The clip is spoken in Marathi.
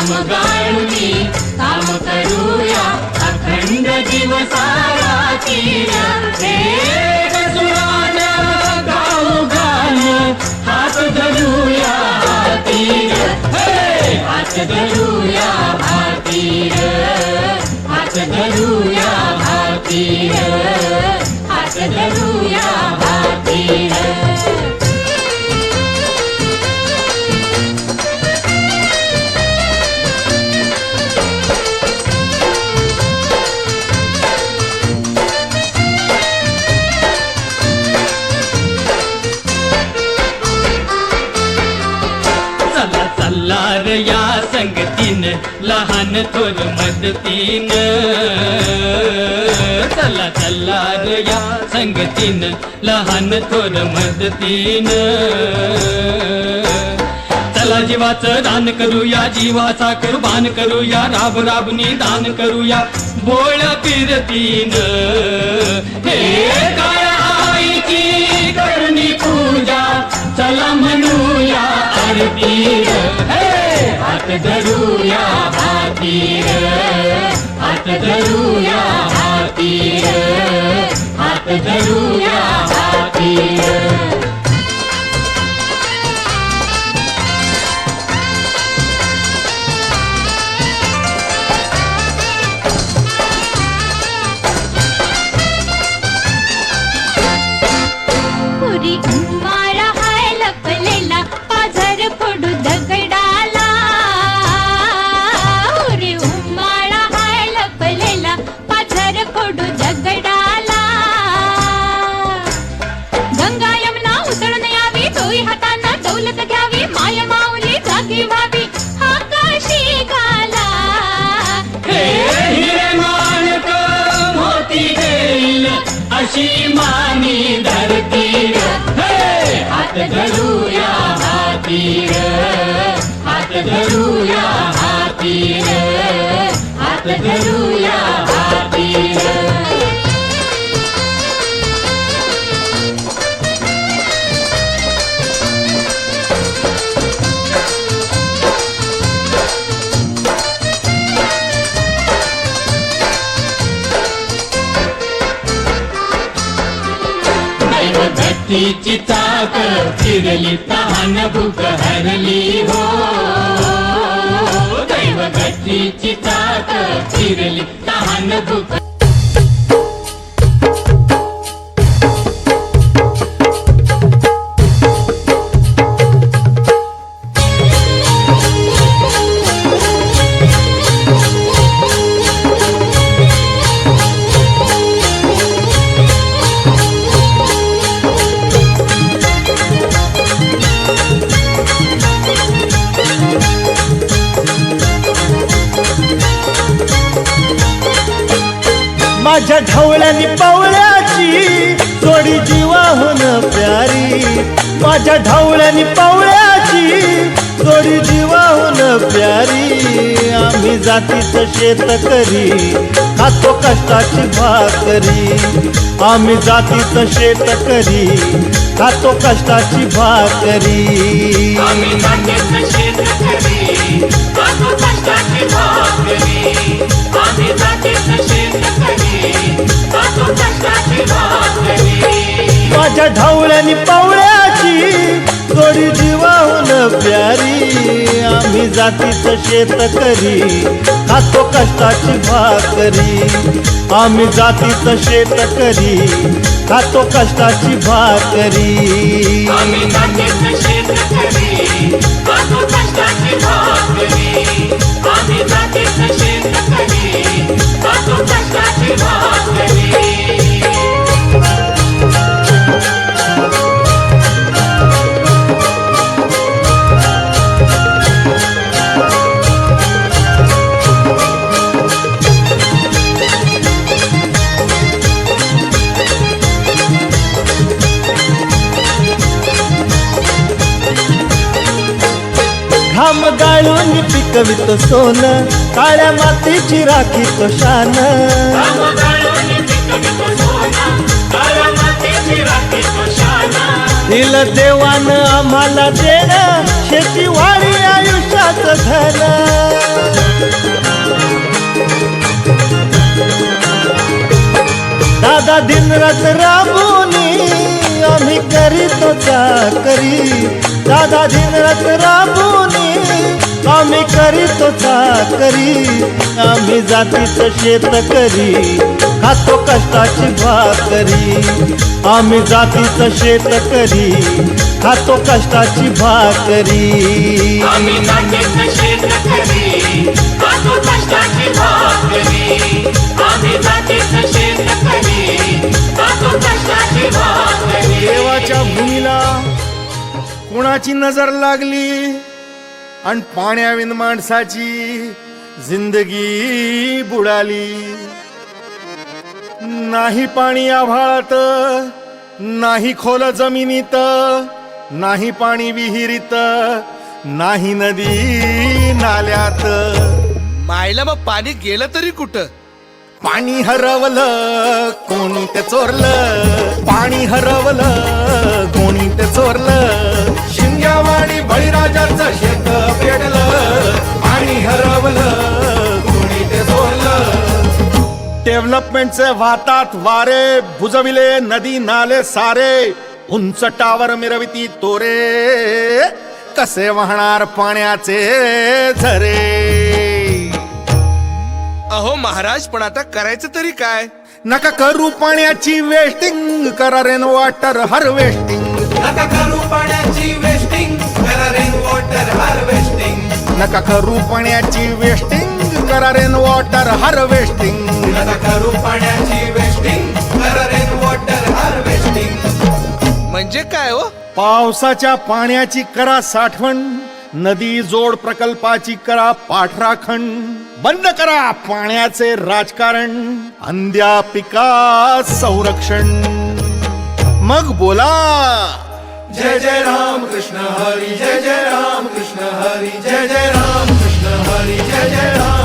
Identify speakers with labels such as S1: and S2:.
S1: नाम गाळुनी काम करूया अखंड दिवसा रात्री एक सुरानं गाऊ गाणं हात धरूया हातीर हात धरूया हातीर हात धरूया हातीर हात धरूया हातीर
S2: चालला या संगतीन लहान थोर मदतीन चला चला या संगतीन लहान थोर मदतीन चला जीवाचं दान करूया जीवाचा कुर्बान करूया राब राबनी दान करूया बोळ फिरतीन हे काळ्या आईची करणी पूजा चला म्हणूया आरतीर हात धरूया हातीर हात धरूया हातीर हात धरूया हातीर अशी मानी धरतीर हात धरूया हातीर हात धरूया हातीर हात धरूया हातीर भक्तीची चाक फिरली तहान भूक हरली हो दैव भक्तीची चाक फिरली तहान भूक
S3: माझ्या ढवळ्यानी पावळ्याची जोडी जीवाहून प्यारी माझ्या ढवळ्यानी पावळ्याची जोडी जीवाहून प्यारी आम्ही जातीचं शेतकरी खातो कष्टाची भाकरी आम्ही जातीचं शेतकरी खातो कष्टाची भाकरी
S1: आम्ही जातीचं शेतकरी खातो कष्टाची भाकरी आम्ही जातीचं शेतकरी खातो कष्टाची भाकरी
S3: माझ्या ढवळ्यानी पावळ्याची जोडी जीवाहून प्यारी आम्ही जातीचं शेतकरी खातो कष्टाची भाकरी आम्ही जातीचं शेतकरी खातो कष्टाची भाकरी
S1: आम्ही जातीचं शेतकरी खातो कष्टाची भाकरी आम्ही जातीचं शेतकरी खातो कष्टाची भाकरी
S3: घाम गाळून पिकवितो सोन काळ्या मातीची राखीतो शान दिलं देवानं आम्हाला देणं, शेतीवाडी आयुष्याचं धन. दादा दिनरात राबुनी आम्ही करीतो चाकरी. दादा दिनरात राबुनी आम्ही करीतो चाकरी. आम्ही जातीचं शेतकरी खातो कष्टाची भाकरी. आम्ही जातीचं शेतकरी खातो कष्टाची भाकरी.
S1: आम्ही जातीचं शेतकरी खातो कष्टाची भाकरी. आम्ही जातीचं शेतकरी खातो कष्टाची भाकरी.
S4: देवाच्या भूमीला कोणाची नजर लागली आणि पाण्याविन माणसाची जिंदगी बुडाली. नाही पाणी आभाळात, नाही खोल जमिनीत, नाही पाणी विहिरीत, नाही नदी नाल्यात.
S5: मायला मग पाणी गेलं तरी कुठं?
S4: पाणी हरवलं कोणी ते चोरलं. पाणी हरवलं कोणी ते चोरलं. शिंग्यावाणी बळीराजाचं शेत पेटलं. पाणी हरवलं कोणी ते चोरलं. डेव्हलपमेंटचे वाहतात वारे, बुजविले नदी नाले सारे. उंच टावर मिरविती तोरे, कसे वाहणार पाण्याचे झरे.
S5: अहो महाराज, पण आता करायचं तरी काय?
S4: नका करू पाण्याची वेस्टिंग, करा रेन वॉटर हार्वेस्टिंग.
S6: नका करू पाण्याची वेस्टिंग, करा रेन वॉटर हार्वेस्टिंग.
S4: नका करू पाण्याची वेस्टिंग, करा रेन वॉटर हार्वेस्टिंग.
S6: नका करू पाण्याची वेस्टिंग, करा रेन वॉटर हार्वेस्टिंग.
S5: म्हणजे काय हो?
S4: पावसाच्या पाण्याची करा साठवण, नदी जोड प्रकल्पाची करा पाठराखण. बंद करा पाण्याचे राजकारण, अंध्या पिका संरक्षण. मग बोला
S6: जय जय राम कृष्ण हरी, जय जय राम कृष्ण हरी, जय जय राम कृष्ण हरी, जय जय राम.